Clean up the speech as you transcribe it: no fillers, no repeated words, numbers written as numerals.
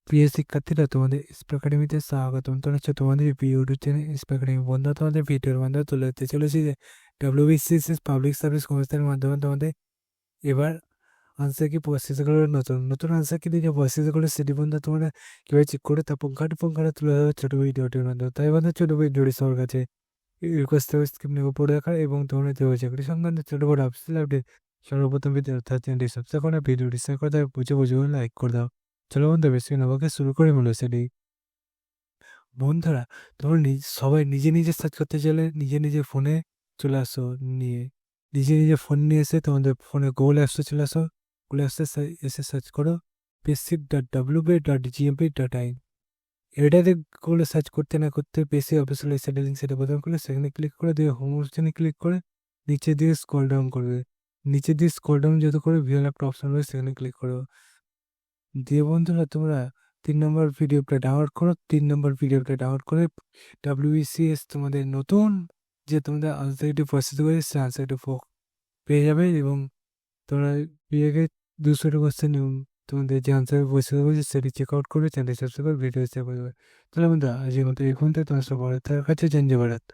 প্রিয় শিক্ষার্থীরা, তোমাদের স্পোক একাডেমিতে স্বাগতম। তোমরা হচ্ছে তোমাদের ইউটিউব চ্যানেল স্পোক একাডেমি। বন্ধুরা, তোমাদের ভিডিওর মাধ্যমে তুলে ধরতে চলেছি যে ডাব্লিউবিসিএস পাবলিক সার্ভিস কমিশনের মাধ্যমে তোমাদের এবার আনসার কি প্রসেসগুলো নতুন নতুন আনসার কি যে প্রসেসগুলো সেটি বন্ধু তোমরা কীভাবে চেক করে তা পুঙ্খানুপুঙ্খানু তুলে ধরো ছোটো ভিডিওটির মাধ্যমে। তাই বন্ধু ছোটো ভিডিওটি সবার কাছে রিকোয়েস্ট থেকে স্ক্রিপ নিয়ে পড়ে রাখার এবং তোমরা যে চাকরি সংক্রান্ত ছোটো বড় অফিসিয়াল আপডেট সর্বপ্রথম ভিডিও অর্থাৎ চ্যানেলটি সাবস্ক্রাইব করে ভিডিওটি শেয়ার করে দাও, বুঝে বুঝে লাইক করে দাও। চলো বন্ধু, বেশি নবাকে শুরু করে মূল সেটি। বন্ধুরা, তোমরা সবাই নিজে নিজে সার্চ করতে চাইলে নিজে নিজে ফোনে চলে আসো, নিয়ে নিজে নিজে ফোন নিয়ে এসে তোমাদের ফোনে গুগল অ্যাপসে চলে আসো। গুগল অ্যাপসে এসে সার্চ করো payslip.wp.gmp.in। এটাতে গুগলে সার্চ করতে না করতে পেসি অফিসিয়াল ওয়েবসাইটের লিঙ্ক সেটা বোতাম করলে সেখানে ক্লিক করে দিয়ে হোম অপশনে ক্লিক করে নিচে দিয়ে স্ক্রল ডাউন করবে। নিচে দিয়ে স্ক্রল ডাউন যত করে ভিডিও একটা অপশন রয়েছে সেখানে ক্লিক করো। দিয়ে বন্ধুরা, তোমরা 3 নম্বর ভিডিওটা ডাউনলোড করো। 3 নম্বর ভিডিওটা ডাউনলোড করে ডাব্লিউবিসিএস তোমাদের নতুন যে তোমাদের আনসারটি প্রসেস করে সে আনসারটি পেয়ে যাবে এবং তোমরা পেয়ে গিয়ে 200টা কোশ্চেন তোমাদের যে আনসার প্রসেস করেছে সেটি চেক আউট করবে, চ্যানেল সাবস্ক্রাইব করে ভিডিও শেয়ার করবে। তাহলে বন্ধুরা, আজকের মতো এই পর্যন্ত। তোমার সবার কাছে জানিয়ে বেড়াত।